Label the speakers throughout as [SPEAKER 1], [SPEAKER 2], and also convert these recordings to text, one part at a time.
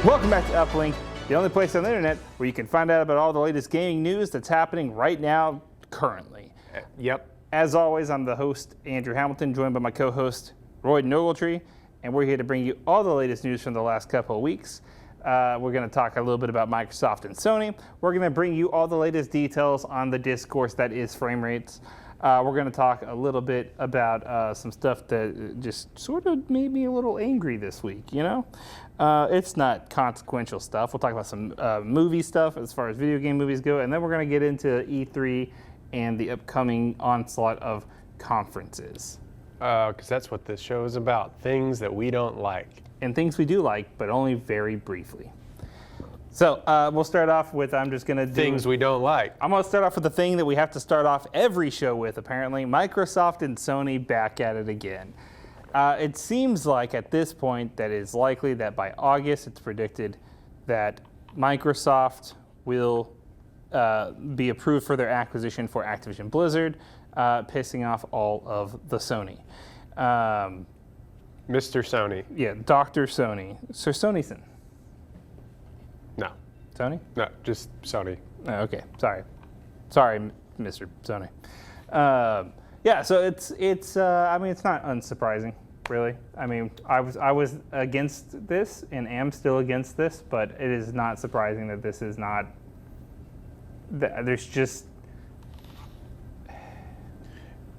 [SPEAKER 1] Welcome back to Uplink, the only place on the internet where you can find out about all the latest gaming news that's happening right now, currently.
[SPEAKER 2] Yep.
[SPEAKER 1] As always, I'm the host, Andrew Hamilton, joined by my co-host, Royden Ogletree, and we're here to bring you all the latest news from the last couple of weeks. We're going to talk a little bit about Microsoft and Sony. We're going to bring you all the latest details on the discourse that is frame rates. We're going to talk a little bit about some stuff that just sort of made me a little angry this week, you know? It's not consequential stuff. We'll talk about some movie stuff as far as video game movies go, and then we're going to get into E3 and the upcoming onslaught of conferences.
[SPEAKER 2] Because that's what this show is about, things that we don't like.
[SPEAKER 1] And things we do like, but only very briefly. So we'll start off with, I'm just going to do...
[SPEAKER 2] Things we don't like.
[SPEAKER 1] I'm going to start off with the thing that we have to start off every show with, apparently. Microsoft and Sony back at it again. It seems like at this point that it's likely that by August it's predicted that Microsoft will be approved for their acquisition for Activision Blizzard, pissing off all of the Sony.
[SPEAKER 2] Mr. Sony.
[SPEAKER 1] Yeah, Dr. Sony. Sir Sonyson.
[SPEAKER 2] No.
[SPEAKER 1] Sony?
[SPEAKER 2] No, just Sony.
[SPEAKER 1] Oh, okay, sorry. Sorry, Mr. Sony. Yeah, so it's I mean, it's not unsurprising, really. I mean, I was against this and am still against this, but it is not surprising that this is not, there's just...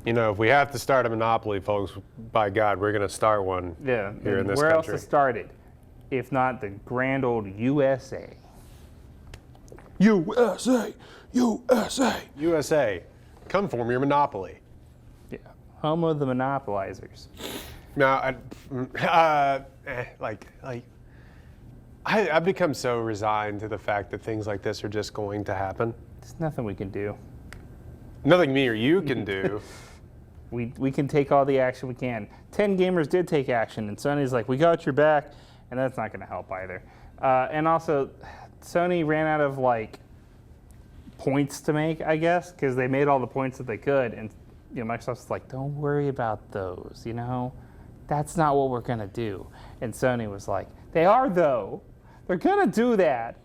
[SPEAKER 2] You know, if we have to start a monopoly, folks, by God, we're going to start one
[SPEAKER 1] Yeah,
[SPEAKER 2] here in this
[SPEAKER 1] where
[SPEAKER 2] country.
[SPEAKER 1] else to start it, if not the grand old USA?
[SPEAKER 2] USA! USA! USA, come form your monopoly.
[SPEAKER 1] Yeah, home of the monopolizers.
[SPEAKER 2] Now, I've become so resigned to the fact that things like this are just going to happen.
[SPEAKER 1] There's nothing we can do.
[SPEAKER 2] Nothing me or you can do.
[SPEAKER 1] We can take all the action we can. 10 gamers did take action, and Sony's like, we got your back, and that's not going to help either. And also, Sony ran out of like points to make, I guess, because they made all the points that they could, and you know, Microsoft's like, don't worry about those, you know, that's not what we're going to do. And Sony was like, they are though. They're going to do that.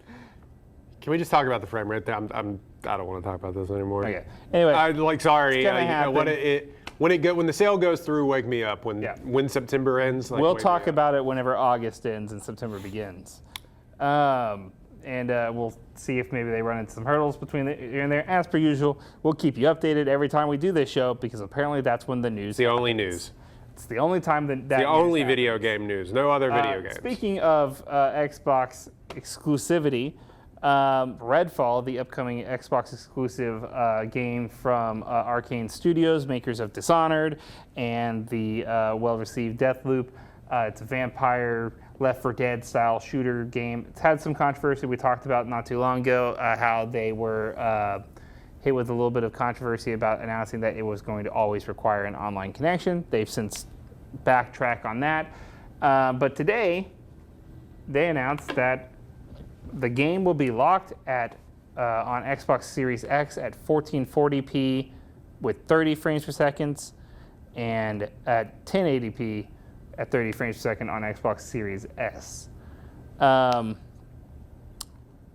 [SPEAKER 2] Can we just talk about the frame rate? I don't want to talk about this anymore.
[SPEAKER 1] Okay. Anyway,
[SPEAKER 2] sorry.
[SPEAKER 1] it's gonna happen.
[SPEAKER 2] When the sale goes through, wake me up. When September ends,
[SPEAKER 1] we'll talk about it whenever August ends and September begins. And we'll see if maybe they run into some hurdles between here and there. As per usual, we'll keep you updated every time we do this show because apparently that's when the news.
[SPEAKER 2] It's the only news.
[SPEAKER 1] It's the only time that
[SPEAKER 2] the only video game news. No other video games.
[SPEAKER 1] Speaking of Xbox exclusivity, Redfall, the upcoming Xbox exclusive game from Arcane Studios, makers of Dishonored and the well-received Deathloop. It's a vampire Left 4 Dead style shooter game. It's had some controversy. We talked about not too long ago how they were hit with a little bit of controversy about announcing that it was going to always require an online connection. They've since backtracked on that. But today, they announced that the game will be locked at on Xbox Series X at 1440p with 30 frames per second and at 1080p at 30 frames per second on Xbox Series S.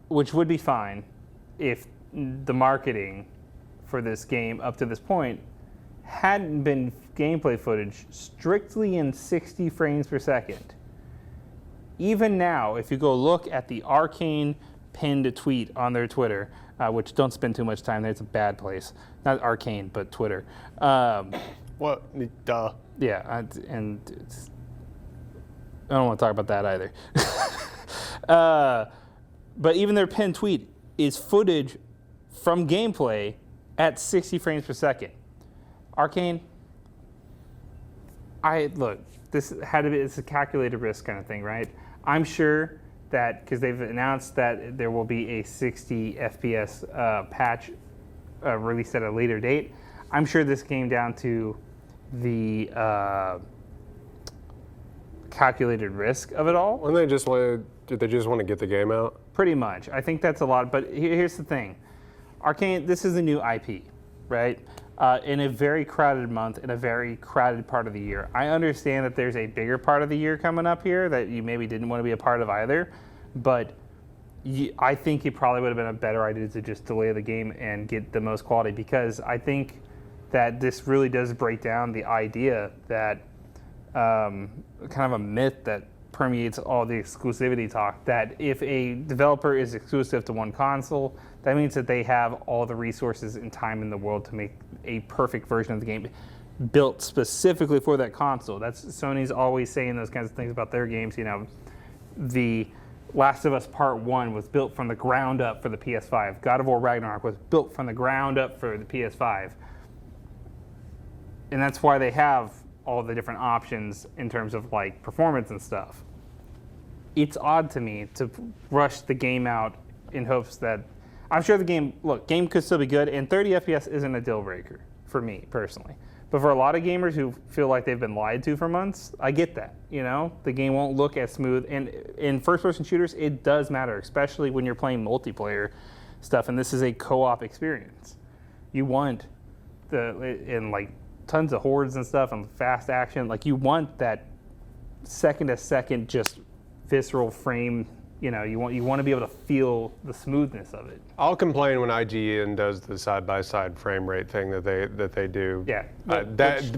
[SPEAKER 1] Which would be fine if the marketing for this game up to this point hadn't been gameplay footage strictly in 60 frames per second. Even now, if you go look at the Arcane pinned tweet on their Twitter, which don't spend too much time there, it's a bad place. Not Arcane, but Twitter.
[SPEAKER 2] What? Duh.
[SPEAKER 1] Yeah, and I don't want to talk about that either. But even their pinned tweet is footage from gameplay at 60 frames per second. Arcane, look, this had to be, it's a calculated risk kind of thing, right? I'm sure that, because they've announced that there will be a 60 FPS patch released at a later date, I'm sure this came down to the calculated risk of it all.
[SPEAKER 2] Did they just want to get the game out?
[SPEAKER 1] Pretty much. I think that's a lot, but here's the thing. Arcane, this is a new IP, right? In a very crowded month, in a very crowded part of the year. I understand that there's a bigger part of the year coming up here that you maybe didn't want to be a part of either, but I think it probably would have been a better idea to just delay the game and get the most quality, because I think that this really does break down the idea that kind of a myth that permeates all the exclusivity talk, that if a developer is exclusive to one console, that means that they have all the resources and time in the world to make a perfect version of the game built specifically for that console. That's Sony's always saying those kinds of things about their games. You know, the Last of Us Part 1 was built from the ground up for the PS5. God of War Ragnarok was built from the ground up for the PS5. And that's why they have all the different options in terms of like performance and stuff. It's odd to me to rush the game out in hopes that, I'm sure the game could still be good, and 30 FPS isn't a deal breaker for me personally. But for a lot of gamers who feel like they've been lied to for months, I get that. You know, the game won't look as smooth. And in first-person shooters, it does matter, especially when you're playing multiplayer stuff. And this is a co-op experience. You want in like tons of hordes and stuff and fast action. Like you want that second-to-second just visceral frame. You know, you want to be able to feel the smoothness of it.
[SPEAKER 2] I'll complain when IGN does the side-by-side frame rate thing that they do.
[SPEAKER 1] Yeah.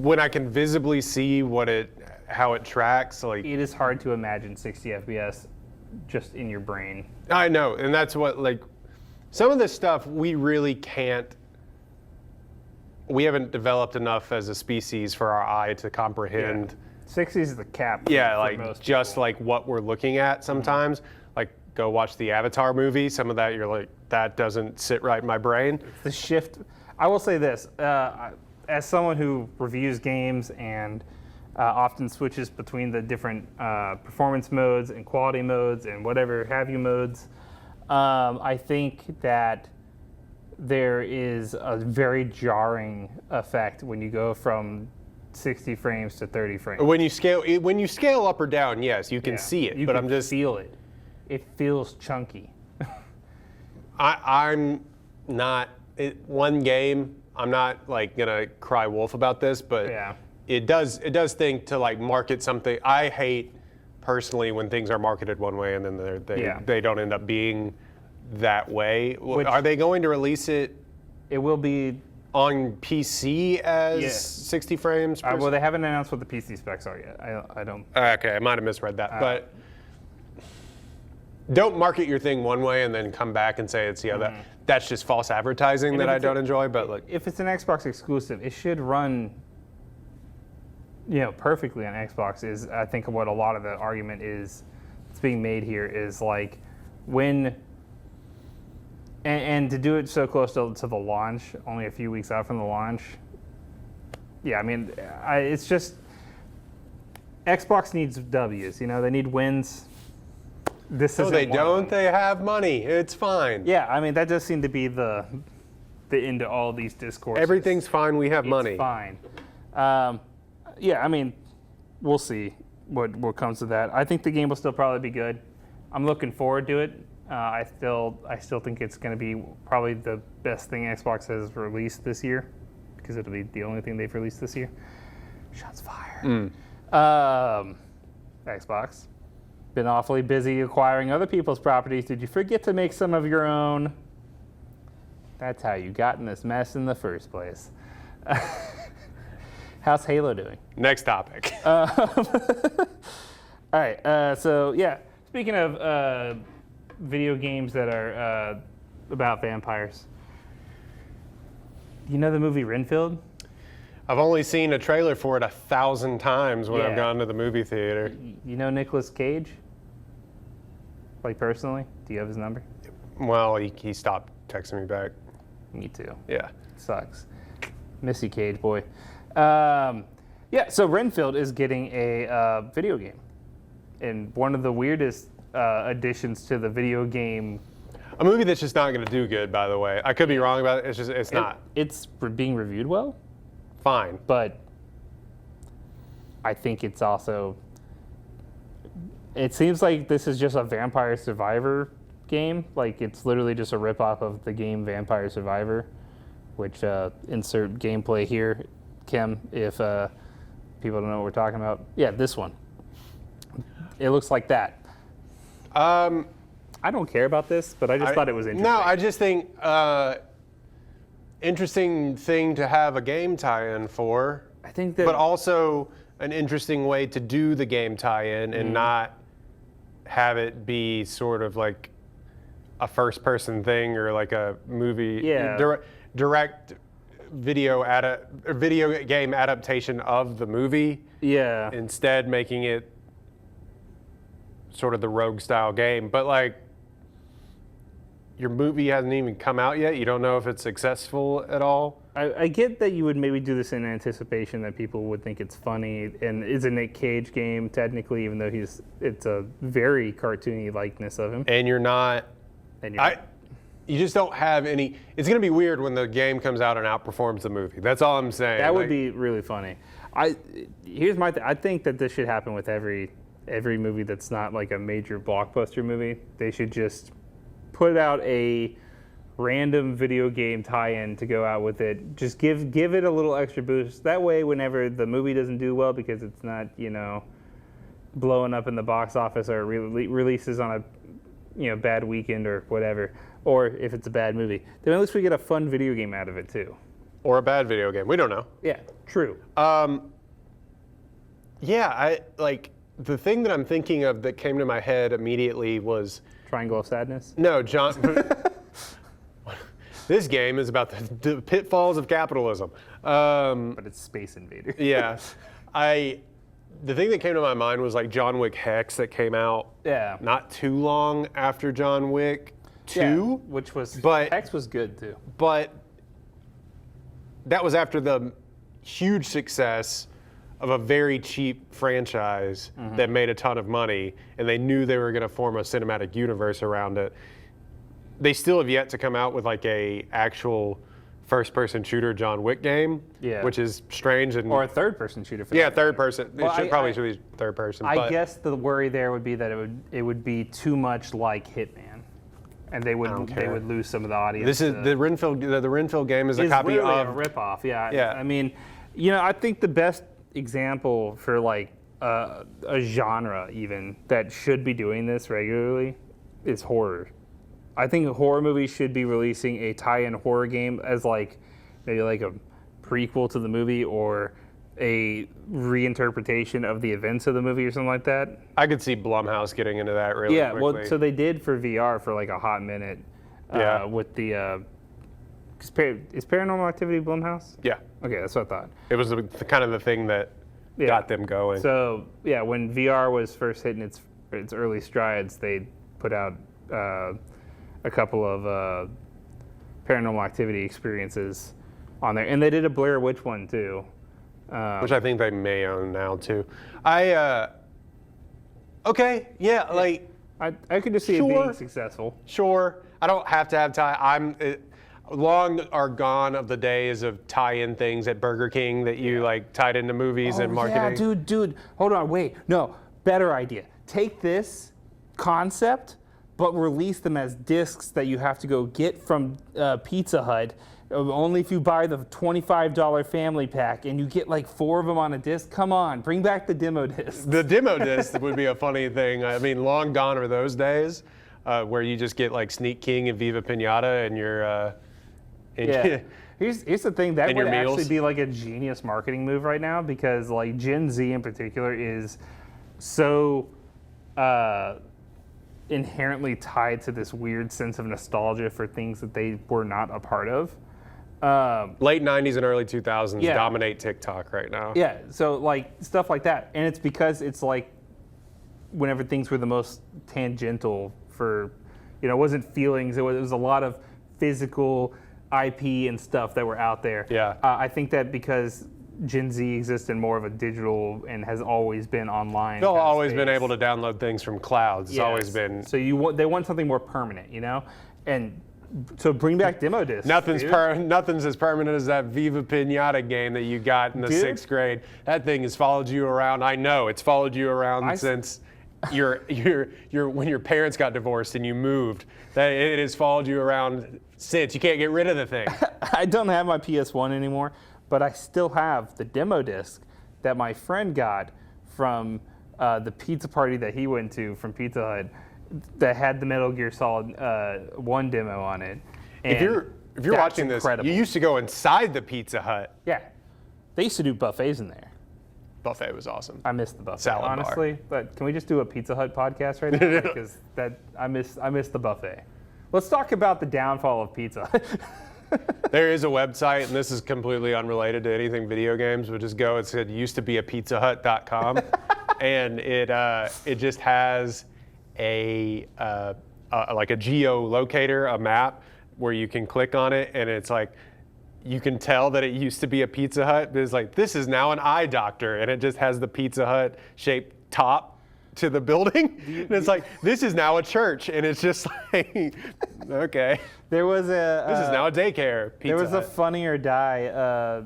[SPEAKER 2] When I can visibly see how it tracks, like
[SPEAKER 1] it is hard to imagine 60 FPS just in your brain.
[SPEAKER 2] I know, and that's what, like, some of this stuff we really can't. We haven't developed enough as a species for our eye to comprehend.
[SPEAKER 1] Yeah. 60 is the cap.
[SPEAKER 2] Yeah,
[SPEAKER 1] for
[SPEAKER 2] like
[SPEAKER 1] most
[SPEAKER 2] just
[SPEAKER 1] people.
[SPEAKER 2] like what we're looking at sometimes. Mm-hmm. Like go watch the Avatar movie. Some of that you're like, that doesn't sit right in my brain.
[SPEAKER 1] The shift. I will say this, as someone who reviews games and often switches between the different performance modes and quality modes and whatever have you modes, I think that there is a very jarring effect when you go from 60 frames to 30 frames.
[SPEAKER 2] When you scale up or down, yes, you can see it.
[SPEAKER 1] You
[SPEAKER 2] but
[SPEAKER 1] can
[SPEAKER 2] I'm just
[SPEAKER 1] feel it. It feels chunky.
[SPEAKER 2] I'm not one game. I'm not like gonna cry wolf about this, but
[SPEAKER 1] Yeah.
[SPEAKER 2] it does think to like market something. I hate personally when things are marketed one way and then they don't end up being that way. Are they going to release it?
[SPEAKER 1] It will be
[SPEAKER 2] on PC as 60 frames?
[SPEAKER 1] Well, they haven't announced what the PC specs are yet. I don't.
[SPEAKER 2] Okay, I might have misread that. But don't market your thing one way and then come back and say it's the other. That's just false advertising that I don't enjoy. But like,
[SPEAKER 1] if it's an Xbox exclusive, it should run, perfectly on Xbox. Is I think what a lot of the argument is that's being made here is like when. And to do it so close to the launch, only a few weeks out from the launch, yeah, I mean, it's just Xbox needs W's. They need wins. This
[SPEAKER 2] no, they don't. They have money. It's fine.
[SPEAKER 1] Yeah, I mean, that does seem to be the end to all these discourses.
[SPEAKER 2] Everything's fine. We have money.
[SPEAKER 1] It's fine. Yeah, I mean, we'll see what comes to that. I think the game will still probably be good. I'm looking forward to it. I still think it's going to be probably the best thing Xbox has released this year, because it'll be the only thing they've released this year. Shots fired. Xbox, been awfully busy acquiring other people's properties. Did you forget to make some of your own? That's how you got in this mess in the first place. How's Halo doing?
[SPEAKER 2] Next topic.
[SPEAKER 1] All right. So yeah, speaking of video games that are about vampires. You know the movie Renfield?
[SPEAKER 2] I've only seen a trailer for it 1,000 times when I've gone to the movie theater.
[SPEAKER 1] You know Nicolas Cage? Like personally? Do you have his number?
[SPEAKER 2] Well, he stopped texting me back.
[SPEAKER 1] Me too.
[SPEAKER 2] Yeah.
[SPEAKER 1] Sucks. Miss you, Cage boy. Yeah, so Renfield is getting a video game. And one of the weirdest additions to the video game.
[SPEAKER 2] A movie that's just not going to do good, by the way. I could be wrong about it. It's not.
[SPEAKER 1] It's being reviewed well.
[SPEAKER 2] Fine.
[SPEAKER 1] But I think it's also. It seems like this is just a Vampire Survivor game. Like it's literally just a ripoff of the game Vampire Survivor, which insert gameplay here, Kim, if people don't know what we're talking about. Yeah, this one. It looks like that. I don't care about this, but I just thought it was interesting.
[SPEAKER 2] No, I just think interesting thing to have a game tie-in for.
[SPEAKER 1] I think that,
[SPEAKER 2] but also an interesting way to do the game tie-in and not have it be sort of like a first-person thing or like a movie.
[SPEAKER 1] Yeah.
[SPEAKER 2] Direct video game adaptation of the movie.
[SPEAKER 1] Yeah.
[SPEAKER 2] Instead, making it sort of the Rogue style game, but like your movie hasn't even come out yet. You don't know if it's successful at all.
[SPEAKER 1] I get that you would maybe do this in anticipation that people would think it's funny, and it's a Nick Cage game technically, even though it's a very cartoony likeness of him.
[SPEAKER 2] And you're not. You just don't have any. It's going to be weird when the game comes out and outperforms the movie. That's all I'm saying.
[SPEAKER 1] That would be really funny. Here's my thing. I think that this should happen with every movie that's not like a major blockbuster movie. They should just put out a random video game tie-in to go out with it. Just give it a little extra boost. That way, whenever the movie doesn't do well because it's not, blowing up in the box office or releases on a bad weekend or whatever, or if it's a bad movie, then at least we get a fun video game out of it too.
[SPEAKER 2] Or a bad video game. We don't know.
[SPEAKER 1] Yeah, true.
[SPEAKER 2] The thing that I'm thinking of that came to my head immediately was
[SPEAKER 1] Triangle of Sadness?
[SPEAKER 2] No, John. This game is about the pitfalls of capitalism.
[SPEAKER 1] But it's Space Invaders.
[SPEAKER 2] Yeah. The thing that came to my mind was like John Wick Hex that came out not too long after John Wick 2.
[SPEAKER 1] Yeah, which was, Hex was good too.
[SPEAKER 2] But that was after the huge success of a very cheap franchise that made a ton of money, and they knew they were going to form a cinematic universe around it. They still have yet to come out with like a actual first-person shooter John Wick game, which is strange.
[SPEAKER 1] Or a third-person shooter.
[SPEAKER 2] Third person. Well, it should be third person.
[SPEAKER 1] I guess the worry there would be that it would be too much like Hitman, and they would lose some of the audience.
[SPEAKER 2] This is the Renfield game is a copy
[SPEAKER 1] really
[SPEAKER 2] of
[SPEAKER 1] a ripoff. Yeah.
[SPEAKER 2] Yeah.
[SPEAKER 1] I mean, I think the best example for like a genre even that should be doing this regularly is horror. I think horror movies should be releasing a tie-in horror game as like maybe like a prequel to the movie or a reinterpretation of the events of the movie or something like that.
[SPEAKER 2] I could see Blumhouse getting into that really quickly.
[SPEAKER 1] Well, so they did for VR for like a hot minute with the is Paranormal Activity Blumhouse?
[SPEAKER 2] Yeah.
[SPEAKER 1] Okay, that's what I thought.
[SPEAKER 2] It was kind of the thing that got them going.
[SPEAKER 1] So, when VR was first hitting its early strides, they put out a couple of Paranormal Activity experiences on there. And they did a Blair Witch one, too.
[SPEAKER 2] Which I think they may own now, too. I
[SPEAKER 1] could just see it being successful.
[SPEAKER 2] Sure. I don't have to have tie. Long are gone of the days of tie-in things at Burger King that you like tied into movies and marketing.
[SPEAKER 1] Yeah, dude. Hold on, wait. No, better idea. Take this concept, but release them as discs that you have to go get from Pizza Hut. Only if you buy the $25 family pack and you get like 4 of them on a disc. Come on, bring back the demo disc.
[SPEAKER 2] The demo disc would be a funny thing. I mean, long gone are those days where you just get like Sneak King and Viva Pinata and your.
[SPEAKER 1] Here's the thing, that would actually be like a genius marketing move right now, because like Gen Z in particular is so inherently tied to this weird sense of nostalgia for things that they were not a part of.
[SPEAKER 2] Late 90s and early 2000s dominate TikTok right now.
[SPEAKER 1] Yeah, so like stuff like that. And it's because it's like whenever things were the most tangential for, it wasn't feelings, it was a lot of physical IP and stuff that were out there.
[SPEAKER 2] Yeah.
[SPEAKER 1] I think that because Gen Z exists in more of a digital and has always been online.
[SPEAKER 2] They've always been able to download things from clouds. It's always been.
[SPEAKER 1] So they want something more permanent, and so bring back demo discs.
[SPEAKER 2] Nothing's as permanent as that Viva Pinata game that you got in the 6th grade. That thing has followed you around. I know it's followed you around since when your parents got divorced and you moved. That it has followed you around since. You can't get rid of the thing.
[SPEAKER 1] I don't have my PS1 anymore, but I still have the demo disc that my friend got from the pizza party that he went to from Pizza Hut. that had the Metal Gear Solid 1 demo on it. And
[SPEAKER 2] If you're
[SPEAKER 1] that's
[SPEAKER 2] watching this,
[SPEAKER 1] incredible.
[SPEAKER 2] you used to go inside the Pizza Hut.
[SPEAKER 1] Yeah, they used to do buffets in there.
[SPEAKER 2] Buffet was awesome.
[SPEAKER 1] I miss the buffet,
[SPEAKER 2] Salad bar.
[SPEAKER 1] honestly. But can we just do a Pizza Hut podcast right now? Because I miss the buffet. Let's talk about the downfall of Pizza Hut.
[SPEAKER 2] There is a website, and this is completely unrelated to anything video games, but just go. It said used to be a pizzahut.com, and it just has a like a geolocator, a map where you can click on it, and it's like you can tell that it used to be a Pizza Hut, but it's like this is now an eye doctor, and it just has the Pizza Hut shaped top to the building, and it's like this is now a church, and it's just like okay.
[SPEAKER 1] There was
[SPEAKER 2] This is now a daycare. Pizza
[SPEAKER 1] there was a
[SPEAKER 2] Hut.
[SPEAKER 1] Funny or Die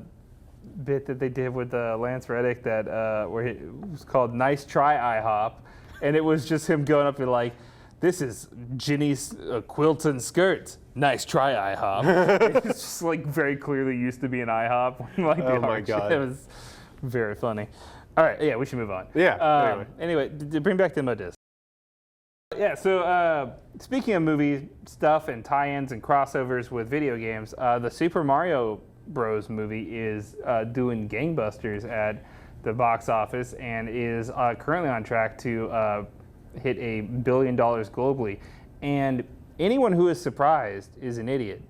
[SPEAKER 1] bit that they did with Lance Reddick that where it was called "Nice Try IHOP," and it was just him going up and like, "This is Ginny's Quilton skirts. Nice try IHOP." It's just like very clearly used to be an IHOP. Like
[SPEAKER 2] Oh my God.
[SPEAKER 1] It was very funny. All right, yeah, we should move on.
[SPEAKER 2] Yeah,
[SPEAKER 1] Anyway, to bring back the Modis. Yeah, so speaking of movie stuff and tie-ins and crossovers with video games, the Super Mario Bros. Movie is doing gangbusters at the box office and is currently on track to hit $1 billion globally. And anyone who is surprised is an idiot.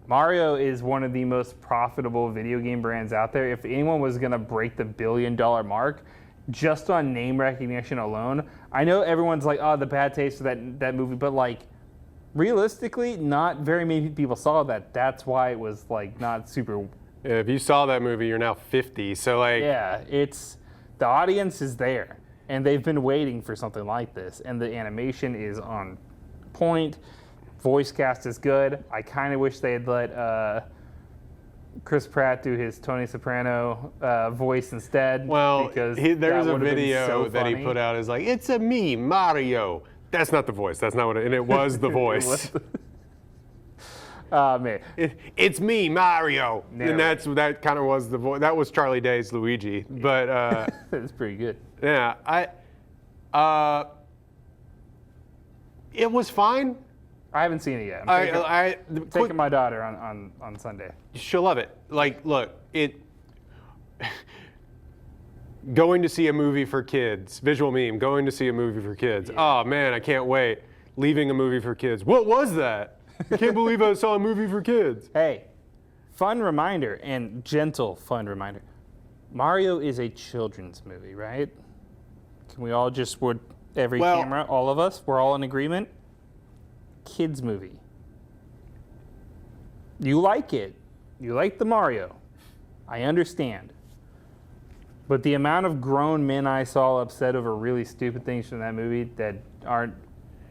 [SPEAKER 1] Mario is one of the most profitable video game brands out there. If anyone was going to break the $1 billion mark, just on name recognition alone, I know everyone's like, oh, the bad taste of that movie, but like, realistically, not very many people saw that. That's why it was like not super.
[SPEAKER 2] If you saw that movie, you're now 50. So like,
[SPEAKER 1] Yeah, it's the audience is there, and they've been waiting for something like this, and the animation is on point. Voice cast is good. I kind of wish they had let Chris Pratt do his Tony Soprano voice instead.
[SPEAKER 2] well,
[SPEAKER 1] because
[SPEAKER 2] there's
[SPEAKER 1] that
[SPEAKER 2] a
[SPEAKER 1] would've been
[SPEAKER 2] video
[SPEAKER 1] so
[SPEAKER 2] that he
[SPEAKER 1] funny.
[SPEAKER 2] put out. Is like, it's a me, Mario. That's not the voice. That's not what it, and it was the voice.
[SPEAKER 1] Man,
[SPEAKER 2] It's me, Mario.
[SPEAKER 1] Narrate.
[SPEAKER 2] And that kind of was the voice. That was Charlie Day's Luigi. But
[SPEAKER 1] it's pretty good.
[SPEAKER 2] yeah, it was fine.
[SPEAKER 1] I haven't seen it yet. I'm
[SPEAKER 2] Quick,
[SPEAKER 1] taking my daughter on Sunday.
[SPEAKER 2] she'll love it. Like, look, going to see a movie for kids, visual meme, going to see a movie for kids. Oh man, I can't wait. Leaving a movie for kids. What was that? I can't believe I saw a movie for kids.
[SPEAKER 1] Hey, fun reminder and gentle fun reminder. Mario is a children's movie, right? Can we all just, every
[SPEAKER 2] Well-
[SPEAKER 1] camera, all of us, we're all in agreement? Kids movie. You like it. You like the Mario. I understand. But the amount of grown men I saw upset over really stupid things from that movie that aren't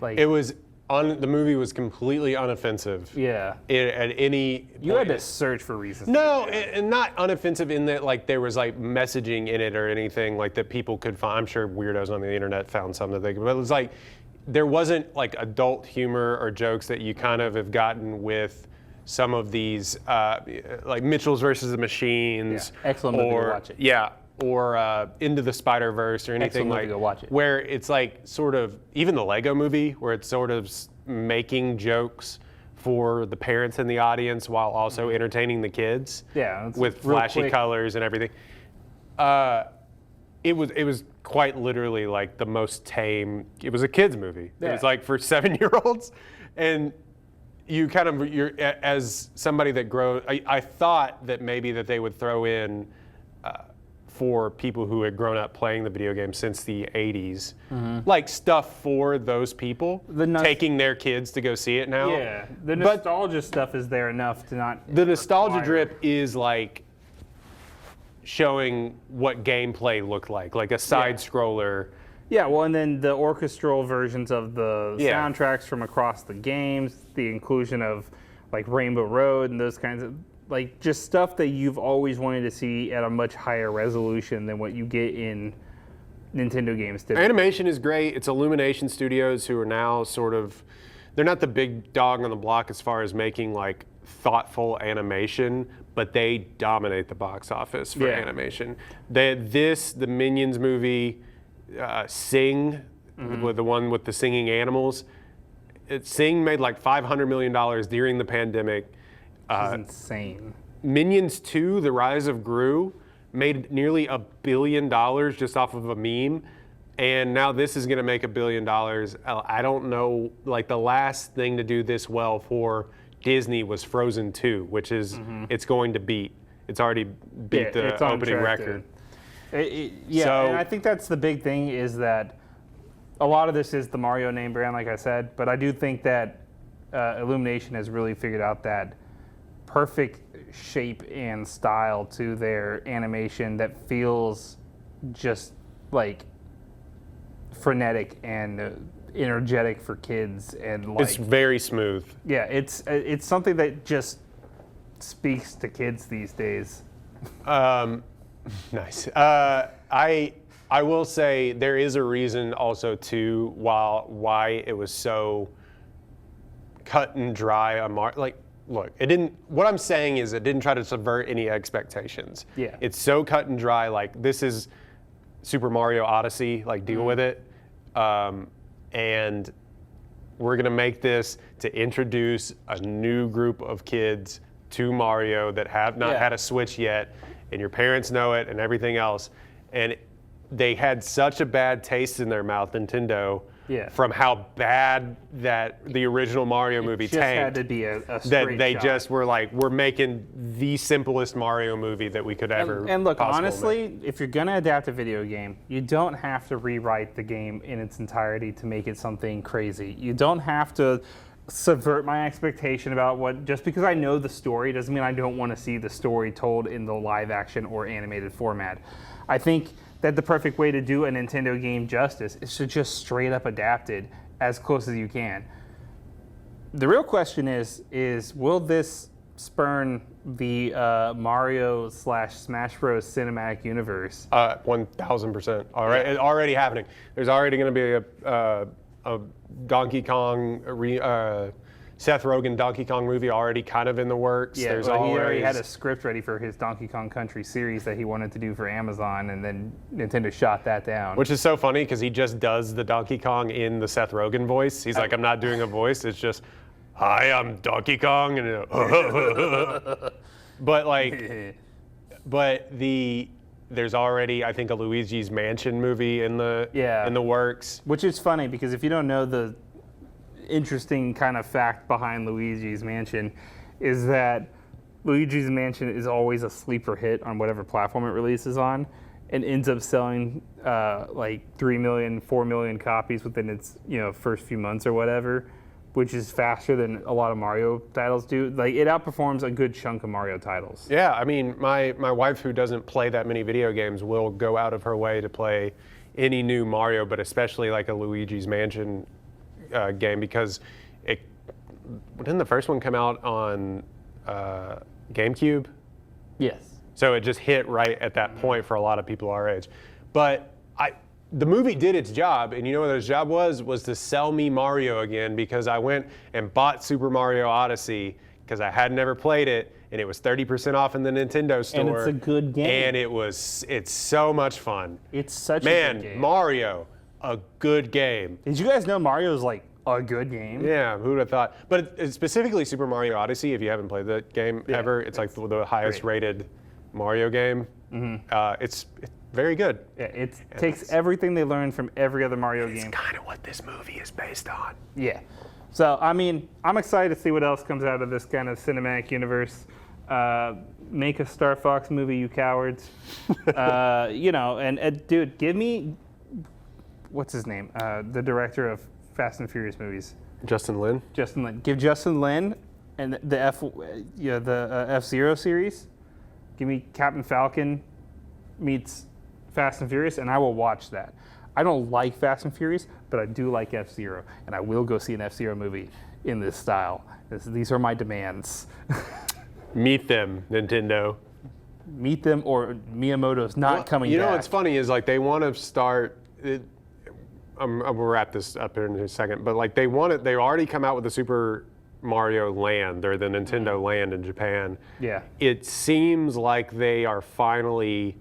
[SPEAKER 1] like,
[SPEAKER 2] The movie was completely unoffensive.
[SPEAKER 1] yeah.
[SPEAKER 2] At any
[SPEAKER 1] You
[SPEAKER 2] point.
[SPEAKER 1] had to search for reasons.
[SPEAKER 2] No, and not unoffensive in that like there was like messaging in it or anything like that people could find. I'm sure weirdos on the internet found some that they could, but it was like there wasn't like adult humor or jokes that you kind of have gotten with some of these like Mitchell's versus the Machines.
[SPEAKER 1] Yeah, excellent movie,
[SPEAKER 2] or,
[SPEAKER 1] go watch it.
[SPEAKER 2] Yeah, or Into the Spider-Verse or anything
[SPEAKER 1] Excellent movie,
[SPEAKER 2] like
[SPEAKER 1] go watch it.
[SPEAKER 2] where it's like sort of even the Lego Movie where it's sort of making jokes for the parents in the audience while also entertaining the kids.
[SPEAKER 1] Yeah, it's
[SPEAKER 2] with
[SPEAKER 1] real
[SPEAKER 2] flashy
[SPEAKER 1] quick.
[SPEAKER 2] colors and everything. It was quite literally like the most tame. It was a kids movie. It was
[SPEAKER 1] Yeah.
[SPEAKER 2] like for 7-year-olds, and you're as somebody that grows. I thought that maybe that they would throw in for people who had grown up playing the video game since the 80s, like stuff for those people, taking their kids to go see it now.
[SPEAKER 1] Yeah, the
[SPEAKER 2] But-
[SPEAKER 1] nostalgia stuff is there enough to not.
[SPEAKER 2] The nostalgia
[SPEAKER 1] require-
[SPEAKER 2] drip is like showing what gameplay looked like a side scroller.
[SPEAKER 1] Yeah, well, and then the orchestral versions of the
[SPEAKER 2] Yeah.
[SPEAKER 1] soundtracks from across the games, the inclusion of like Rainbow Road and those kinds of like just stuff that you've always wanted to see at a much higher resolution than what you get in Nintendo games today.
[SPEAKER 2] Animation is great. It's Illumination Studios who are now sort of, they're not the big dog on the block as far as making like thoughtful animation, but they dominate the box office for
[SPEAKER 1] Yeah.
[SPEAKER 2] animation. The Minions movie, Sing, with the one with the singing animals. Sing made like $500 million during the pandemic.
[SPEAKER 1] This is insane.
[SPEAKER 2] Minions 2, The Rise of Gru, made nearly $1 billion just off of a meme. And now this is going to make $1 billion. I don't know, like the last thing to do this well for Disney was Frozen 2, which is, it's going to beat. It's already beat the opening record.
[SPEAKER 1] Yeah, and I think that's the big thing is that a lot of this is the Mario name brand, like I said, but I do think that Illumination has really figured out that perfect shape and style to their animation that feels just like frenetic and energetic for kids, and like
[SPEAKER 2] it's very smooth.
[SPEAKER 1] Yeah, it's something that just speaks to kids these days.
[SPEAKER 2] Nice. I will say there is a reason also too why it was so cut and dry. Look, it didn't. What I'm saying is it didn't try to subvert any expectations.
[SPEAKER 1] Yeah.
[SPEAKER 2] It's so cut and dry. Like this is Super Mario Odyssey. Like deal with it. And we're gonna make this to introduce a new group of kids to Mario that have not had a Switch yet, and your parents know it and everything else. And they had such a bad taste in their mouth, Nintendo, from how bad that the original Mario movie
[SPEAKER 1] just
[SPEAKER 2] tanked.
[SPEAKER 1] had to be a straight
[SPEAKER 2] that they
[SPEAKER 1] shot.
[SPEAKER 2] just were like, we're making the simplest Mario movie that we could ever.
[SPEAKER 1] And look,
[SPEAKER 2] possibly
[SPEAKER 1] honestly,
[SPEAKER 2] make.
[SPEAKER 1] if you're gonna adapt a video game, you don't have to rewrite the game in its entirety to make it something crazy. You don't have to subvert my expectation about what, just because I know the story doesn't mean I don't want to see the story told in the live action or animated format. I think that the perfect way to do a Nintendo game justice is to just straight up adapt it as close as you can. The real question is will this spurn the Mario / Smash Bros. Cinematic universe?
[SPEAKER 2] 1,000%. All right, it's already happening. There's already going to be a Donkey Kong, Seth Rogen Donkey Kong movie already kind of in the works.
[SPEAKER 1] Yeah,
[SPEAKER 2] There's
[SPEAKER 1] he already had a script ready for his Donkey Kong Country series that he wanted to do for Amazon, and then Nintendo shot that down.
[SPEAKER 2] Which is so funny because he just does the Donkey Kong in the Seth Rogen voice. He's like, I'm not doing a voice. It's just, hi, I'm Donkey Kong. And but like, there's already, I think, a Luigi's Mansion movie in the works.
[SPEAKER 1] Which is funny because if you don't know, the interesting kind of fact behind Luigi's Mansion is that Luigi's Mansion is always a sleeper hit on whatever platform it releases on, and ends up selling like 3 million, 4 million copies within its first few months or whatever, which is faster than a lot of Mario titles do. Like it outperforms a good chunk of Mario titles.
[SPEAKER 2] Yeah, I mean, my wife, who doesn't play that many video games, will go out of her way to play any new Mario, but especially like a Luigi's Mansion game, because didn't the first one come out on GameCube?
[SPEAKER 1] Yes.
[SPEAKER 2] So it just hit right at that point for a lot of people our age. But the movie did its job, and you know what its job was to sell me Mario again, because I went and bought Super Mario Odyssey because I had never played it, and it was 30% off in the Nintendo store.
[SPEAKER 1] And it's a good game.
[SPEAKER 2] And it's so much fun.
[SPEAKER 1] It's such a good game.
[SPEAKER 2] Man, Mario, a good game.
[SPEAKER 1] Did you guys know Mario's like a good game?
[SPEAKER 2] Yeah, who would have thought? But it's specifically Super Mario Odyssey, if you haven't played the game ever, it's like the highest rated Mario game. It's very good.
[SPEAKER 1] Yeah, it takes everything they learned from every other Mario game.
[SPEAKER 2] It's kind of what this movie is based on.
[SPEAKER 1] Yeah. So, I mean, I'm excited to see what else comes out of this kind of cinematic universe. Make a Star Fox movie, you cowards. Dude, give me, what's his name? The director of Fast and Furious movies.
[SPEAKER 2] Justin Lin?
[SPEAKER 1] Justin Lin. Give Justin Lin and the F-Zero series. Give me Captain Falcon meets Fast and Furious, and I will watch that. I don't like Fast and Furious, but I do like F-Zero, and I will go see an F-Zero movie in this style. These are my demands.
[SPEAKER 2] Meet them, Nintendo.
[SPEAKER 1] Meet them, or Miyamoto's not coming back.
[SPEAKER 2] You know what's funny is like they want to start. I'm gonna wrap this up here in a second, but like they already come out with the Super Mario Land, or the Nintendo Land in Japan.
[SPEAKER 1] Yeah.
[SPEAKER 2] It seems like they are finally